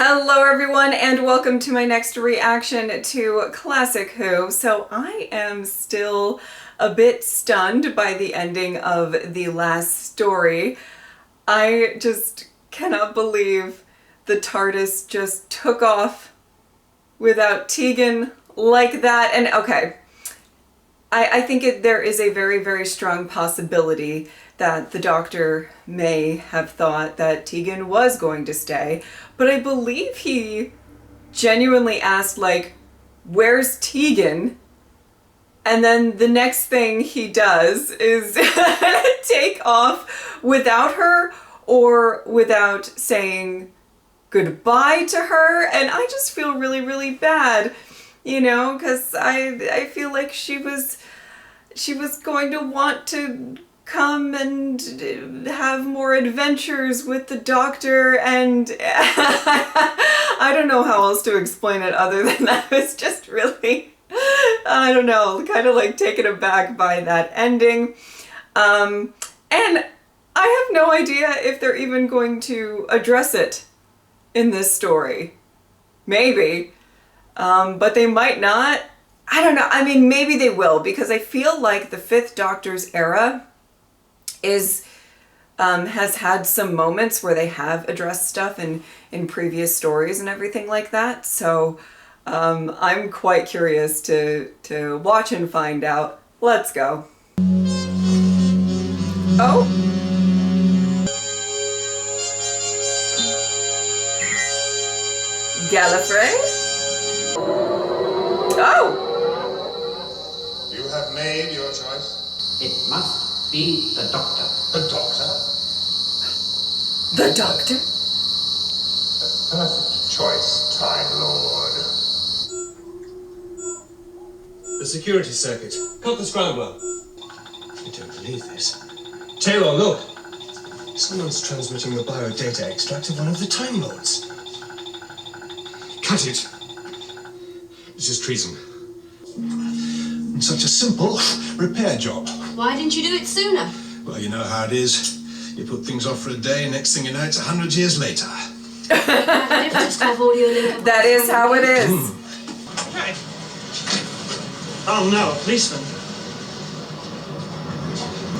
Hello everyone and welcome to my next reaction to Classic Who. So I am still a bit stunned by the ending of the last story. I just cannot believe the TARDIS just took off without Tegan like that. And okay, I think there is a very, very strong possibility that the Doctor may have thought that Tegan was going to stay, but I believe he genuinely asked, like, where's Tegan? And then the next thing he does is take off without her or without saying goodbye to her. And I just feel really, really bad, you know, because I feel like she was going to want to come and have more adventures with the Doctor, and I don't know how else to explain it other than that. It's just really, I don't know, kind of like taken aback by that ending. And I have no idea if they're even going to address it in this story. Maybe, but they might not. I don't know. I mean, maybe they will, because I feel like the Fifth Doctor's era has had some moments where they have addressed stuff in previous stories and everything like that. So I'm quite curious to watch and find out. Let's go. Oh. Gallifrey? Oh! You have made your choice? It must be the Doctor. The Doctor? The Doctor? A perfect choice, Time Lord. The security circuit. Cut the scrambler. I don't believe this. Taylor, look! Someone's transmitting the biodata extract of one of the Time Lords. Cut it. This is treason. And such a simple repair job. Why didn't you do it sooner? Well, you know how it is. You put things off for a day, next thing you know, it's 100 years later. That is how it is. Hey. Oh no, a policeman.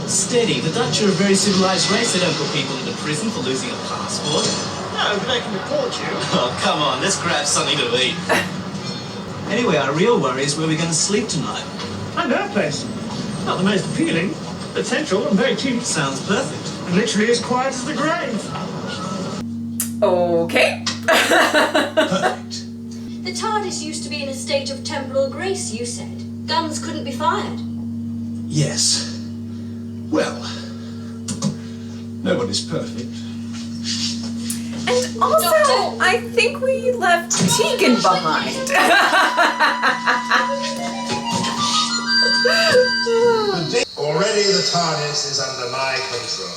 Steady, the Dutch are a very civilized race. They don't put people into prison for losing a passport. No, but they can report you. Oh, come on, let's grab something to eat. Anyway, our real worry is where we're going to sleep tonight. I know a place. Not the most appealing, but central and very cheap. Sounds perfect. And literally as quiet as the grave. Okay. Perfect. The TARDIS used to be in a state of temporal grace, you said. Guns couldn't be fired. Yes. Well, nobody's perfect. And also, Doctor? I think we left Tegan behind. Already the TARDIS is under my control.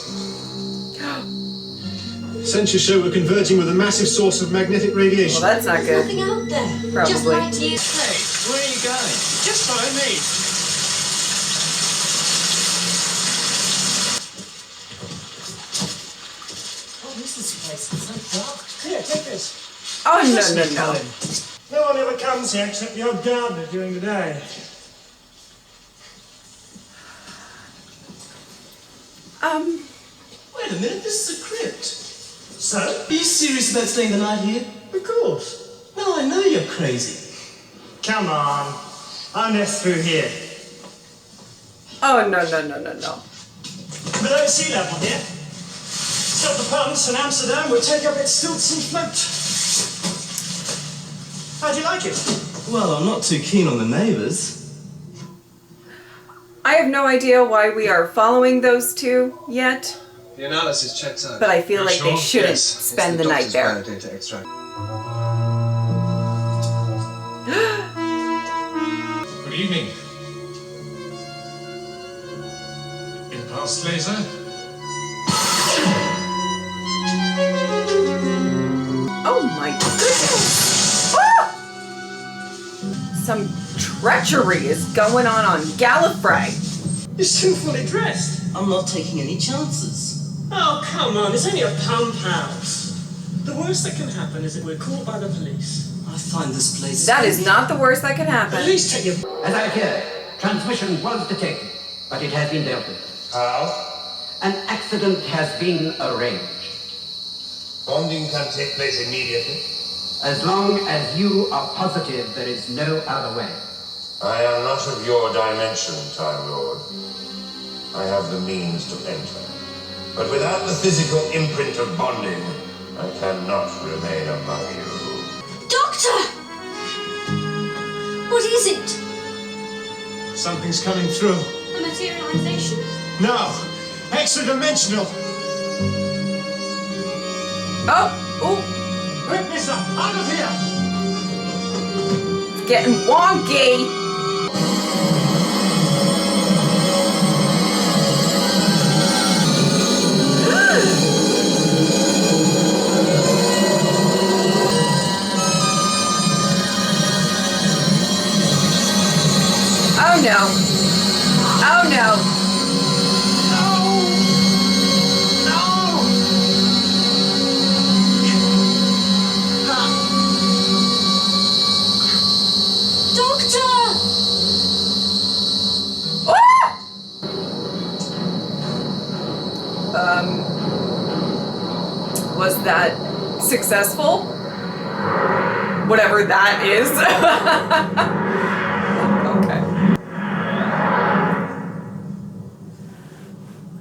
Sensors show we're converging with a massive source of magnetic radiation. Well, that's not There's good. nothing out there. Probably. Just light years. Hey, where are you going? Just follow me. Oh, this place is so dark. Here, take this. Oh, no. No one ever comes here except the odd gardener during the day. Wait a minute, this is a crypt. So? Are you serious about staying the night here? Of course. No, I know you're crazy. Come on. I'll nest through here. Oh, no. Below sea level here. Stop the pumps and Amsterdam will take up its stilts and float. How do you like it? Well, I'm not too keen on the neighbours. I have no idea why we are following those two yet, The analysis checks out. but I feel like they shouldn't Yes, spend it's the night there. Doctor's biodata extract. Good evening. Impulse laser? Oh my goodness! Ah! Some treachery is going on Gallifrey. You're still fully dressed. I'm not taking any chances. Oh, come on. It's only a pump house. The worst that can happen is that we're caught by the police. I find this place... That is not the worst that could At happen. least take your... As I hear, transmission was detected, but it has been dealt with. How? An accident has been arranged. Bonding can take place immediately. As long as you are positive there is no other way. I am not of your dimension, Time Lord. I have the means to enter. But without the physical imprint of bonding, I cannot remain among you. Doctor! What is it? Something's coming through. A materialization? No! Extra-dimensional! Oh, oh, Quick, mister! Out of here! it's getting wonky. Oh no. Oh no. Doctor! Was that successful? Whatever that is. Okay.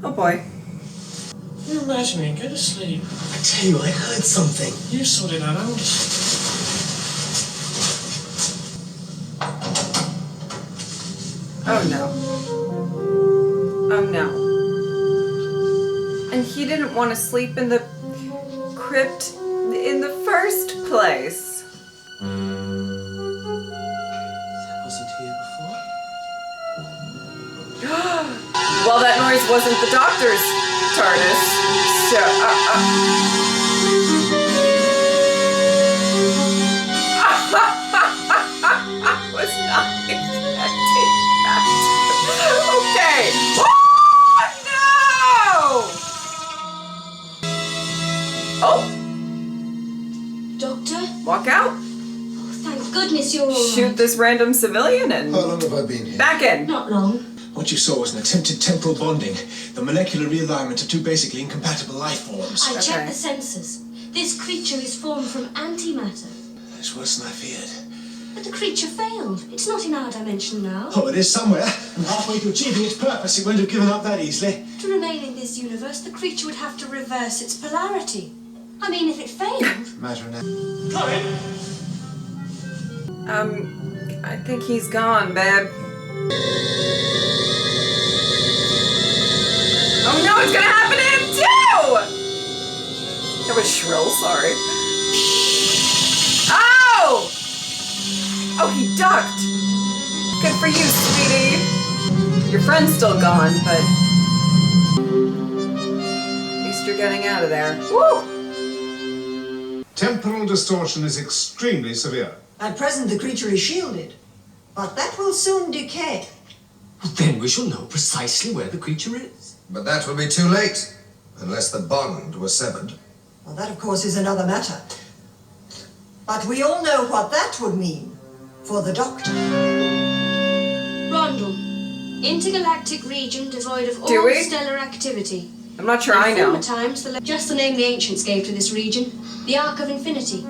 Oh boy. You imagine me, go to sleep. I tell you, I heard something. You sorted that out. Oh no. Oh no. And he didn't want to sleep in the crypt in the first place. That wasn't here before? Well, that noise wasn't the doctor's TARDIS. So, I was not expecting that. Okay. Oh, no! Oh, Doctor? walk out. Oh, thank goodness you're all right. Shoot this random civilian and How long have I been here? back in. Not long. What you saw was an attempted temporal bonding, the molecular realignment of two basically incompatible life forms. I Okay. checked the sensors. This creature is formed from antimatter. It's worse than I feared. But the creature failed. It's not in our dimension now. Oh, it is somewhere, and halfway to achieving its purpose, it won't have given up that easily. To remain in this universe, the creature would have to reverse its polarity. I mean, if it failed. Matter now. I think he's gone, babe. Oh no, it's gonna happen to him too! That was shrill, sorry. Oh! Oh, he ducked. Good for you, sweetie. Your friend's still gone, but at least you're getting out of there. Woo! Temporal distortion is extremely severe. At present, the creature is shielded, but that will soon decay. Then we shall know precisely where the creature is. But that will be too late, unless the bond was severed. Well, that, of course, is another matter. But we all know what that would mean for the Doctor. Rondel. Intergalactic region devoid of Do all we? stellar activity. I'm not sure I In know. former times, just the name the ancients gave to this region. The Ark of Infinity.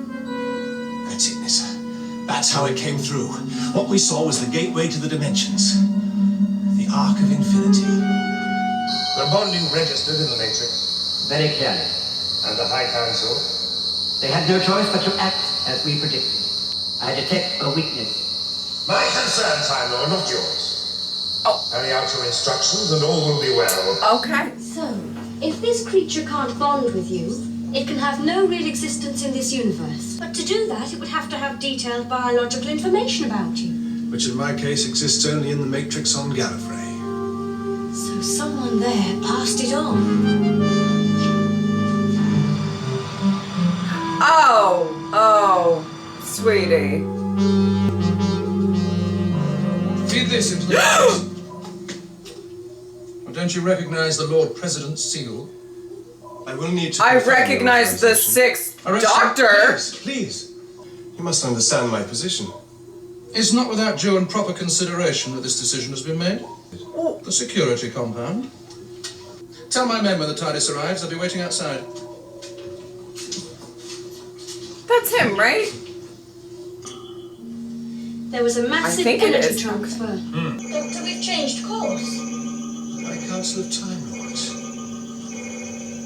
That's it, Nissa. That's how it came through. What we saw was the gateway to the dimensions. The Ark of Infinity. The bonding registered in the Matrix, Very clearly. and the High Council. They had no choice but to act as we predicted. I detect a weakness. My concern, Time Lord, not yours. Oh. Carry out your instructions and all will be well. Okay. So, if this creature can't bond with you, it can have no real existence in this universe. But to do that, it would have to have detailed biological information about you. Which in my case exists only in the Matrix on Gallifrey. So someone there passed it on. Oh, sweetie. Feed this into the box. Well, don't you recognize the Lord President's seal? I will need to. I confirm your recognize the authorization. sixth Arrest him, Doctor. Please. You must understand my position. It's not without due and proper consideration that this decision has been made. The security compound. Tell my men when the TARDIS arrives, they'll be waiting outside. That's him, right? There was a massive think it energy is. transfer. Doctor, we've changed course. My Council of Time Lords.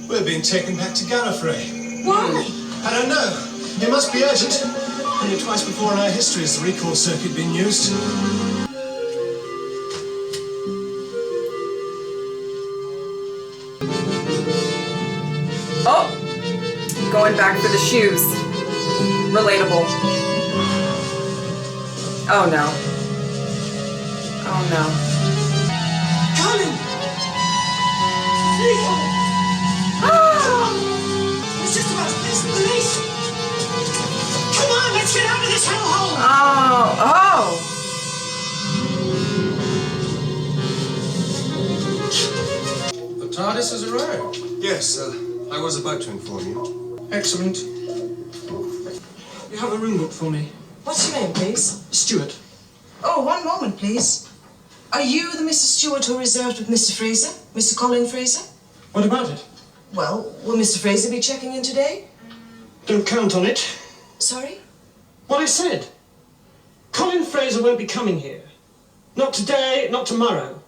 We're being taken back to Gallifrey. Why? I don't know. It must be urgent. Only twice before in our history has the recall circuit been used. Oh! Going back for the shoes. Relatable. Oh no. Oh no. Colin! Ah! I was just about to place the police! Come on, let's get out of this hellhole! Oh! The TARDIS has arrived. Yes, I was about to inform you. Excellent. You have a room booked for me. What's your name, please? Stuart. Oh, one moment, please. Are you the Mr. Stewart who reserved with Mr. Fraser? Mr. Colin Fraser? What about it? Well, will Mr. Fraser be checking in today? Don't count on it. Sorry? What I said. Colin Fraser won't be coming here. Not today, not tomorrow.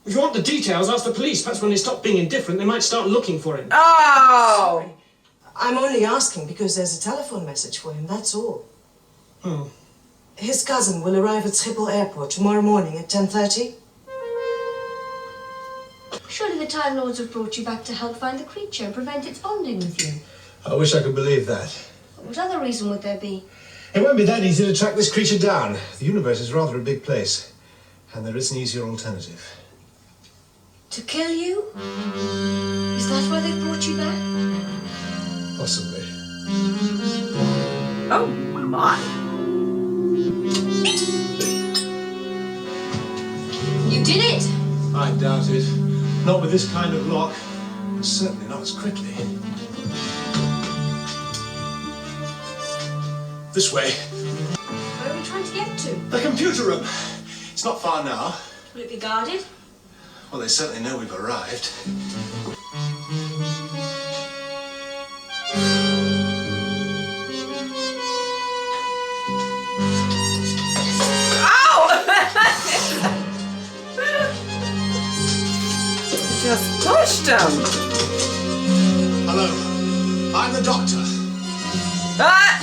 If you want the details, ask the police. Perhaps when they stop being indifferent, they might start looking for him. Oh! Sorry. I'm only asking because there's a telephone message for him, that's all. Oh. His cousin will arrive at Schiphol Airport tomorrow morning at 10:30. Surely the Time Lords have brought you back to help find the creature and prevent its bonding with you. I wish I could believe that. What other reason would there be? It won't be that easy to track this creature down. The universe is rather a big place, and there is an easier alternative. To kill you? Is that why they've brought you back? Possibly. Oh my. You did it! I doubt it. Not with this kind of lock. Certainly not as quickly. This way. Where are we trying to get to? The computer room. It's not far now. Will it be guarded? Well, they certainly know we've arrived. Just pushed him. Hello. I'm the Doctor. Ah!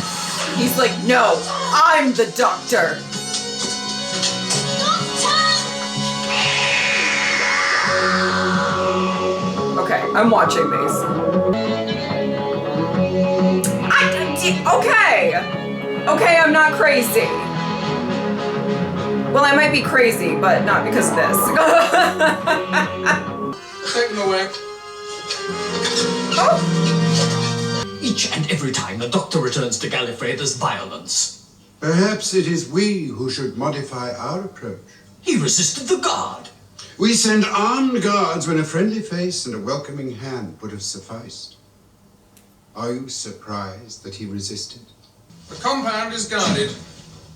He's like, no, I'm the Doctor. Okay, I'm watching these. Okay. Okay, I'm not crazy. Well, I might be crazy, but not because of this. Take them away. Oh. Each and every time the Doctor returns to Gallifrey, there's violence. Perhaps it is we who should modify our approach. He resisted the guard. We send armed guards when a friendly face and a welcoming hand would have sufficed. Are you surprised that he resisted? The compound is guarded.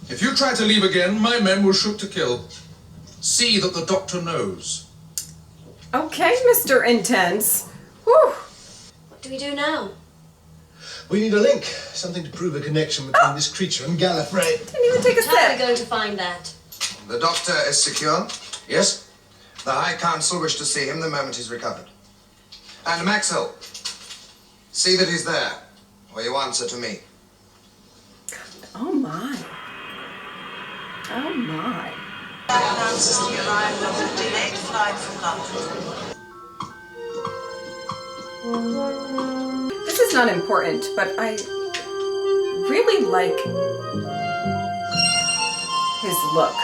If you try to leave again, my men will shoot to kill. See that the Doctor knows. Okay, Mr. Intense. Whew. What do we do now? We need a link. Something to prove a connection between this creature and Gallifrey. Didn't even take a How are we step. going to find that? The Doctor is secure? Yes. The High Council wish to see him the moment he's recovered. And Maxwell, see that he's there, or you answer to me. Oh my. Oh my. Announces the arrival of a delayed flight from London. This is not important, but I really like his look.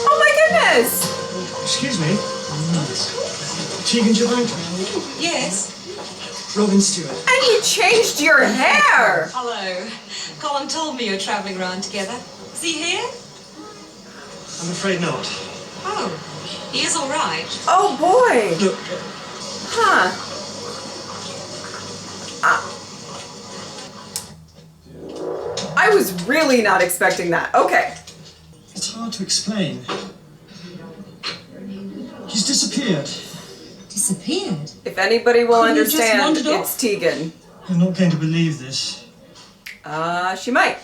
Oh my goodness! Excuse me. Tegan Javante. Yes? Robin Stewart. And you changed your hair! Hello. Colin told me you're travelling around together. Is he here? I'm afraid not. Oh, he is all right. Oh boy! Look, Huh. I was really not expecting that. Okay. it's hard to explain. He's disappeared. Disappeared? If anybody will Couldn't you just understand, wandered it's off? Tegan. I'm not going to believe this. She might.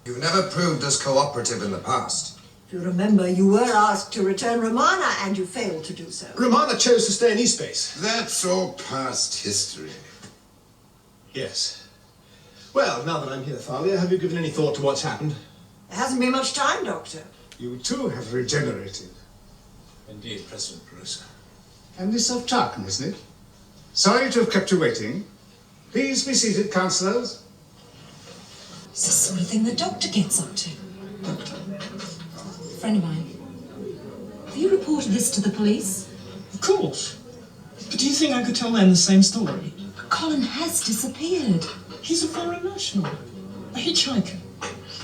You've never proved us cooperative in the past. If you remember, you were asked to return Romana and you failed to do so. Romana chose to stay in E-Space. That's all past history. Yes. Well, now that I'm here, Thalia, have you given any thought to what's happened? There hasn't been much time, Doctor. You too have regenerated. Indeed, President Perusa. And this of Tarkin, isn't it? Sorry to have kept you waiting. Please be seated, councillors. It's the sort of thing the Doctor gets up to. Friend of mine. Have you reported this to the police? Of course. But do you think I could tell them the same story? Colin has disappeared. He's a foreign national. A hitchhiker.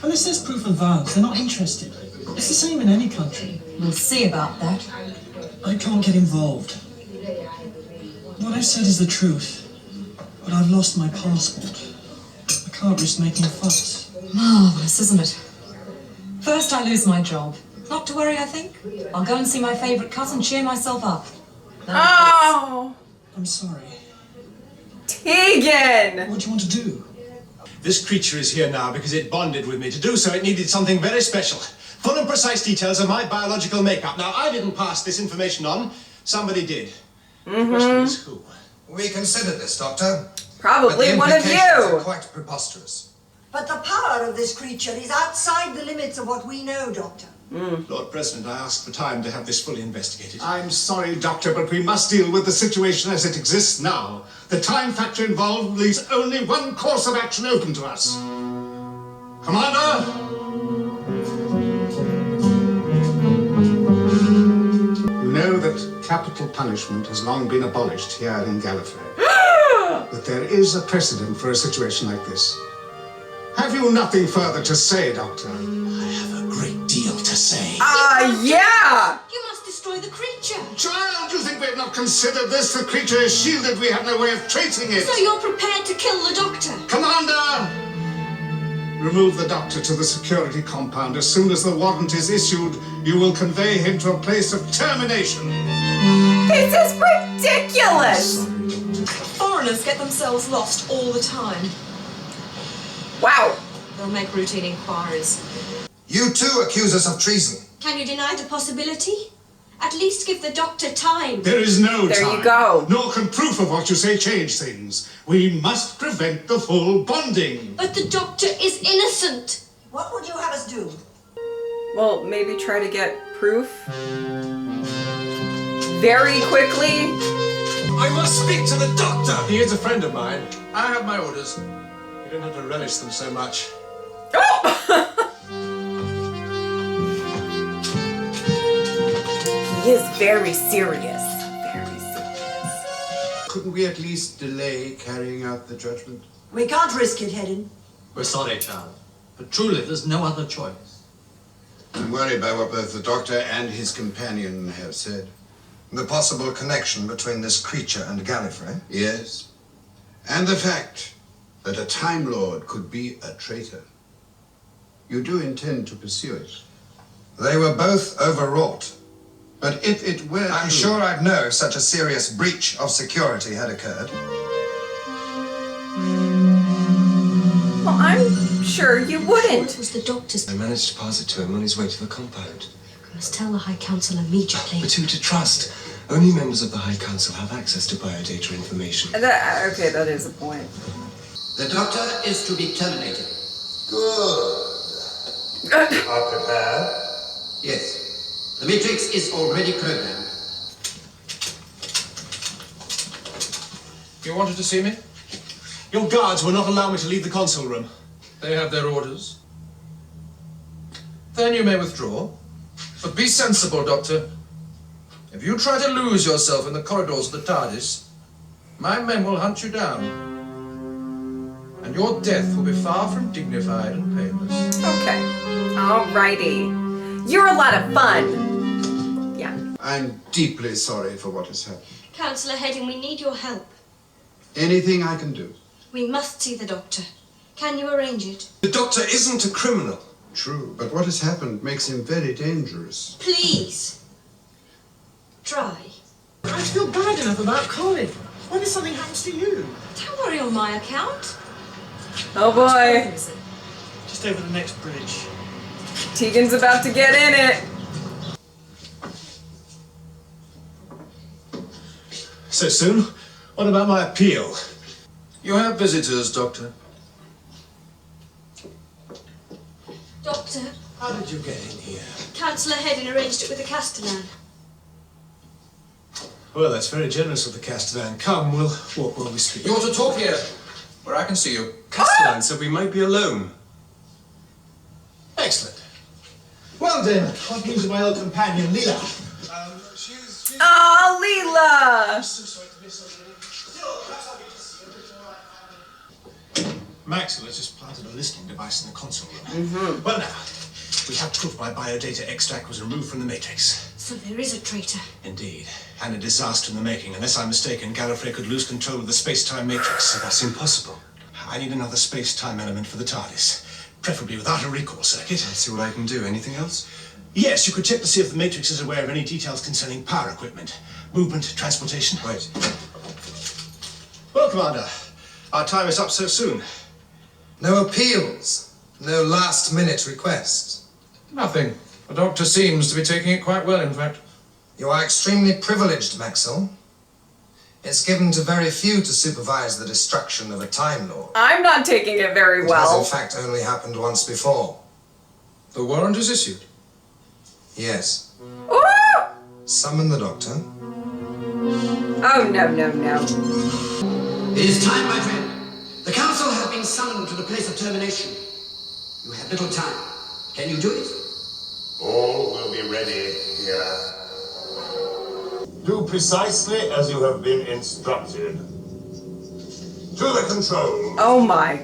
Unless there's proof of violence, they're not interested. It's the same in any country. We'll see about that. I can't get involved. What I've said is the truth. But I've lost my passport. I can't risk making a fuss. Marvellous, isn't it? First I lose my job. Not to worry, I think. I'll go and see my favourite cousin, cheer myself up. Oh! I'm sorry. Tegan! What do you want to do? This creature is here now because it bonded with me. To do so, it needed something very special. Full and precise details of my biological makeup. Now, I didn't pass this information on. Somebody did. The question is who? We considered this, Doctor. Probably but the one of implications you! are quite preposterous. But the power of this creature is outside the limits of what we know, Doctor. Lord President, I asked for time to have this fully investigated. I'm sorry, Doctor, but we must deal with the situation as it exists now. The time factor involved leaves only one course of action open to us. Commander! You know that capital punishment has long been abolished here in Gallifrey. But there is a precedent for a situation like this. Have you nothing further to say, Doctor? I have a great deal to say. Yeah! You must destroy the creature. Child, you think we have not considered this? The creature is shielded. We have no way of tracing it. So you're prepared to kill the Doctor? Commander! Remove the Doctor to the security compound. As soon as the warrant is issued, you will convey him to a place of termination. This is ridiculous! Foreigners get themselves lost all the time. Wow. They'll make routine inquiries. You too accuse us of treason. Can you deny the possibility? At least give the Doctor time. There is no There time. you go. Nor can proof of what you say change things. We must prevent the full bonding. But the Doctor is innocent. What would you have us do? Well, maybe try to get proof very quickly. I must speak to the doctor! He is a friend of mine. I have my orders. You don't have to relish them so much. He is very serious. Very serious. Couldn't we at least delay carrying out the judgment? We can't risk it, Hedin. We're sorry, child. But truly, there's no other choice. I'm worried by what both the Doctor and his companion have said. The possible connection between this creature and Gallifrey. Yes. And the fact that a Time Lord could be a traitor. You do intend to pursue it. They were both overwrought. But if it were I'm true- sure I'd know if such a serious breach of security had occurred. Well, I'm sure you wouldn't. What was the Doctor's? I managed to pass it to him on his way to the compound. I must tell the High Council immediately. But who to trust? Only members of the High Council have access to biodata information. Okay, that is a point. The Doctor is to be terminated. Good. Are prepared? Yes. The Matrix is already programmed. You wanted to see me? Your guards will not allow me to leave the console room. They have their orders. Then you may withdraw. But be sensible, Doctor. If you try to lose yourself in the corridors of the TARDIS, My men will hunt you down. And your death will be far from dignified and painless. Okay. Alrighty. You're a lot of fun. Yeah. I'm deeply sorry for what has happened. Councillor Heading, we need your help. Anything I can do? We must see the doctor. Can you arrange it? The doctor isn't a criminal. True, but what has happened makes him very dangerous. Please. Try. I feel bad enough about Colin. What if something happens to you? Don't worry on my account. Oh boy. Just over the next bridge. Tegan's about to get in it. So soon? What about my appeal? You have visitors, Doctor. Doctor, How did you get in here? Councillor Heading arranged it with the Castellan. Well, that's very generous of the Castellan. Come, we'll walk while we speak. You're to talk here, where I can see you. Castellan said we might be alone. Excellent. Well, then, what news of my old companion, Leela? She's... Oh, Leela! Maxwell has just planted a listening device in the console room. Well, now, we have proof my biodata extract was removed from the Matrix. So there is a traitor. Indeed. And a disaster in the making. Unless I'm mistaken, Gallifrey could lose control of the space-time matrix. That's impossible. I need another space-time element for the TARDIS. Preferably without a recall circuit. I'll see what I can do. Anything else? Yes, you could check to see if the Matrix is aware of any details concerning power equipment. Movement, transportation. Right. Well, Commander, our time is up so soon. No appeals. No last-minute requests. Nothing. The Doctor seems to be taking it quite well, in fact. You are extremely privileged, Maxwell. It's given to very few to supervise the destruction of a Time Lord. I'm not taking it very It well. has in fact only happened once before. The warrant is issued. Yes. Ooh! Summon the Doctor. Oh, no, no, no. It is time, my friend. The Council has been summoned to the place of termination. You have little time. Can you do it? All will be ready here. Do precisely as you have been instructed. To the control. Oh my.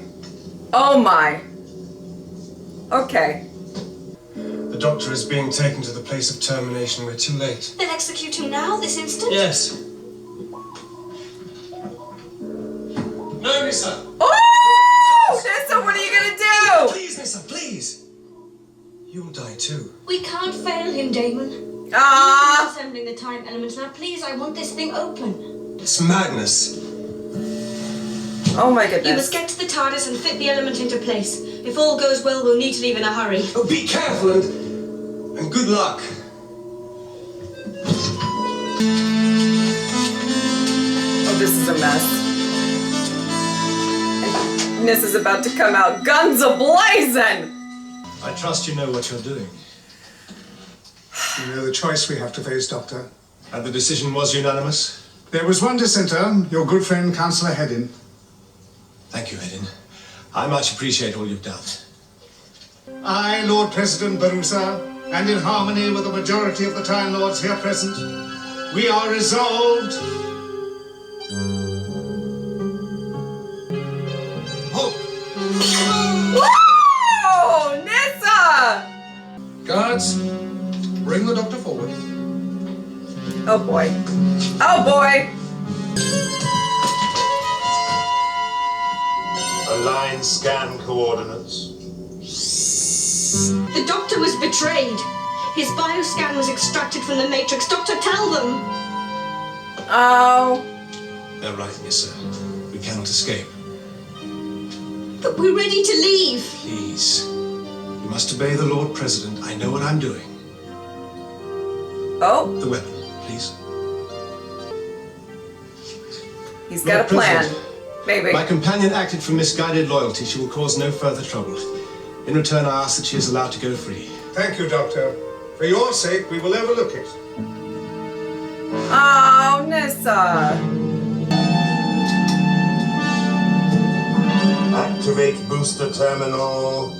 Oh my. Okay. The Doctor is being taken to the place of termination. We're too late. Then execute him now, this instant? Yes. No, Nissa. Oh! Nissa, what are you gonna do? Please, Nissa, please. You'll die too. We can't fail him, Damon. Ah! Assembling the time elements. Now, please, I want this thing open. It's madness. Oh my You goodness. must get to the TARDIS and fit the element into place. If all goes well, we'll need to leave in a hurry. Oh, be careful and good luck. Oh, this is a mess. And Nissa's about to come out guns a-blazing! I trust you know what you're doing. You know the choice we have to face, Doctor. And the decision was unanimous? There was one dissenter, your good friend, Councillor Heading. Thank you, Hedin. I much appreciate all you've done. I, Lord President Barusa, and in harmony with the majority of the Time Lords here present, we are resolved... Hope! Whoa! Nissa! Guards, bring the Doctor forward. Oh boy. Oh boy! Align scan coordinates. The Doctor was betrayed. His bioscan was extracted from the Matrix. Doctor, tell them! Oh. They're right, Nissa. We cannot escape. But we're ready to leave. Please. You must obey the Lord President. I know what I'm doing. Oh. The weapon, please. He's got a plan. Maybe. My companion acted from misguided loyalty. She will cause no further trouble. In return, I ask that she is allowed to go free. Thank you, Doctor. For your sake, we will overlook it. Oh, Nissa. Activate booster terminal.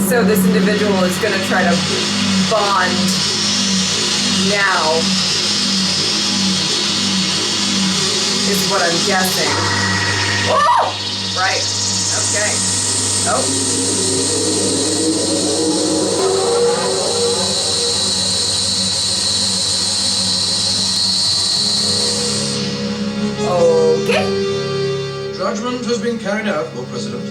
So this individual is going to try to bond now is what I'm guessing. Oh! Right. Okay. Oh. Okay. Judgment has been carried out, Lord President.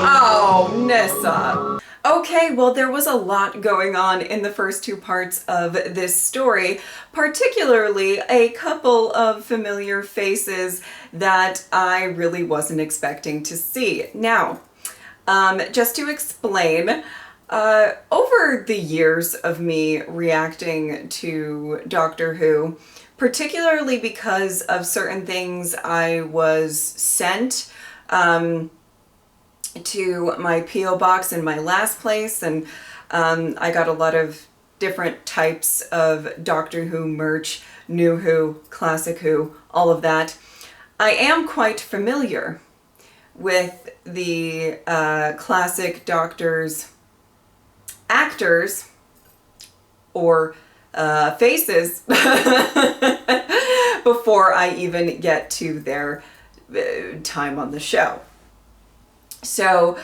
Oh, Nissa. Okay, well, there was a lot going on in the first two parts of this story, particularly a couple of familiar faces that I really wasn't expecting to see. Now, just to explain, over the years of me reacting to Doctor Who, particularly because of certain things I was sent, to my P.O. box in my last place, and I got a lot of different types of Doctor Who merch, New Who, Classic Who, all of that. I am quite familiar with the classic Doctor's actors or faces before I even get to their time on the show. So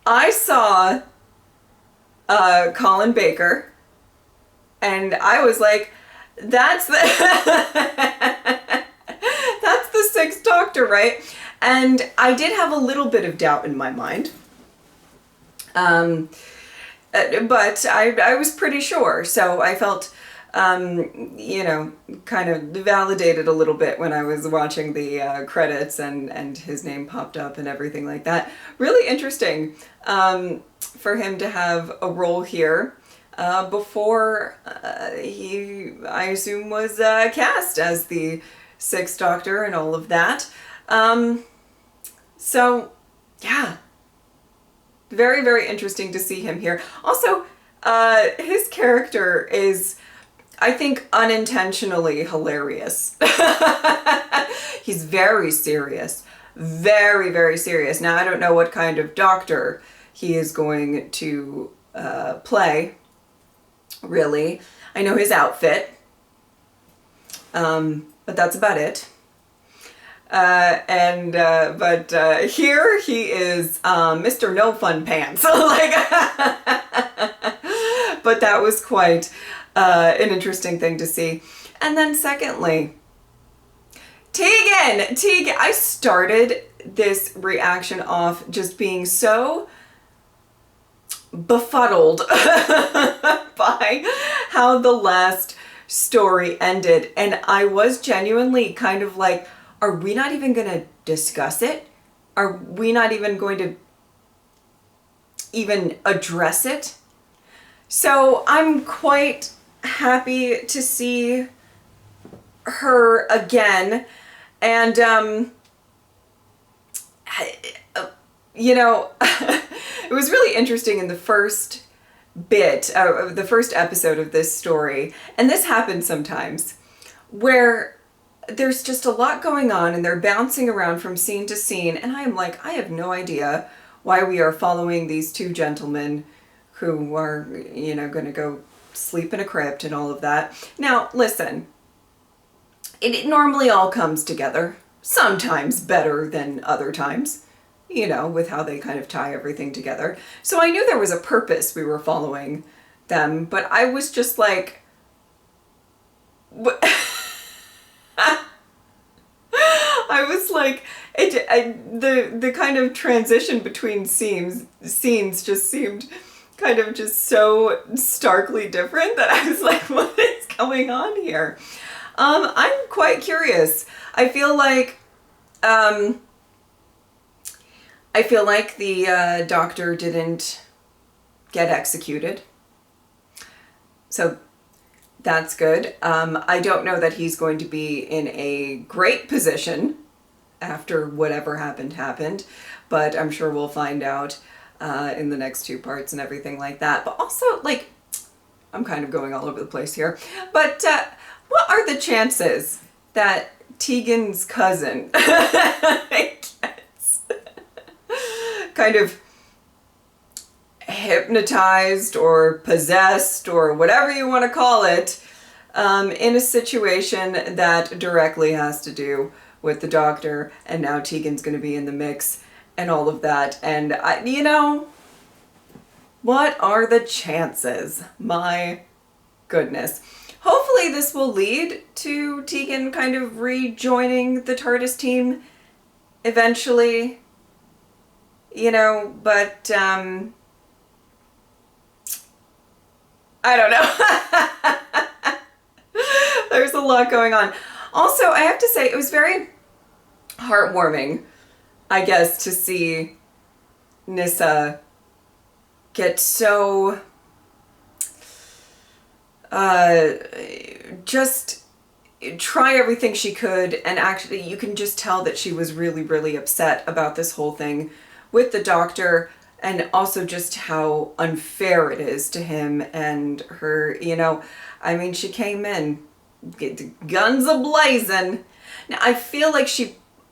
I saw Colin Baker, and I was like, that's the that's the Sixth Doctor, right? And I did have a little bit of doubt in my mind, but I was pretty sure. So I felt, you know, kind of validated a little bit when I was watching the credits and his name popped up and everything like that. Really interesting for him to have a role here before he, I assume, was cast as the Sixth Doctor and all of that. So, yeah. Very, very interesting to see him here. Also, his character is, I think, unintentionally hilarious. He's very serious. Very, very serious. Now, I don't know what kind of doctor he is going to play, really. I know his outfit, but that's about it. But here he is Mr. No Fun Pants. Like, but that was quite an interesting thing to see. And then secondly, Tegan, I started this reaction off just being so befuddled by how the last story ended. And I was genuinely kind of like, are we not even going to discuss it? Are we not even going to even address it? So I'm quite happy to see her again. And, you know, it was really interesting in the first bit, the first episode of this story, and this happens sometimes, where there's just a lot going on and they're bouncing around from scene to scene, and I am like, I have no idea why we are following these two gentlemen who are, you know, going to go sleep in a crypt and all of that. Now, listen, it normally all comes together, sometimes better than other times, you know, with how they kind of tie everything together. So I knew there was a purpose we were following them, but I was just like, I was like, the kind of transition between scenes just seemed kind of just so starkly different that I was like, what is going on here? I'm quite curious. I feel like the doctor didn't get executed, so that's good. I don't know that he's going to be in a great position after whatever happened, but I'm sure we'll find out in the next two parts and everything like that. But also, like, I'm kind of going all over the place here, but what are the chances that Tegan's cousin gets kind of hypnotized or possessed or whatever you want to call it, in a situation that directly has to do with the Doctor, and now Tegan's going to be in the mix and all of that. And you know, what are the chances? My goodness. Hopefully this will lead to Tegan kind of rejoining the TARDIS team eventually, you know, but I don't know. There's a lot going on. Also, I have to say, it was very heartwarming, I guess, to see Nyssa get so just try everything she could, and actually you can just tell that she was really, really upset about this whole thing with the Doctor, and also just how unfair it is to him and her, you know. I mean, she came in, guns a-blazing. Now, I feel like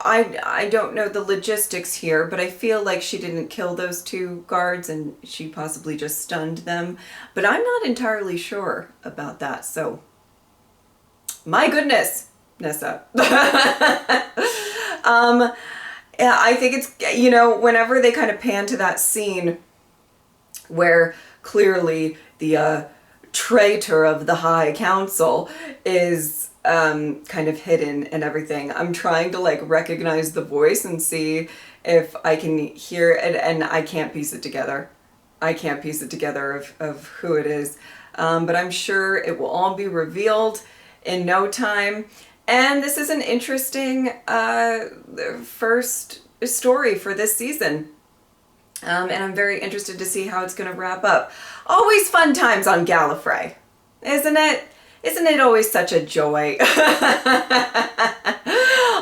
I don't know the logistics here, but I feel like she didn't kill those two guards and she possibly just stunned them. But I'm not entirely sure about that, so my goodness, Nyssa. Yeah, I think it's, you know, whenever they kind of pan to that scene where clearly the traitor of the High Council is kind of hidden and everything, I'm trying to like recognize the voice and see if I can hear it, and I can't piece it together. I can't piece it together of who it is, but I'm sure it will all be revealed in no time. And this is an interesting first story for this season. And I'm very interested to see how it's going to wrap up. Always fun times on Gallifrey, isn't it? Isn't it always such a joy?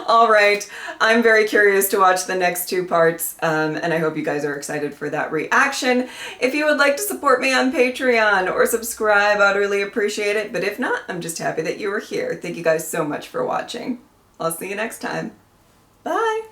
All right, I'm very curious to watch the next two parts, and I hope you guys are excited for that reaction. If you would like to support me on Patreon or subscribe, I'd really appreciate it. But if not, I'm just happy that you were here. Thank you guys so much for watching. I'll see you next time. Bye.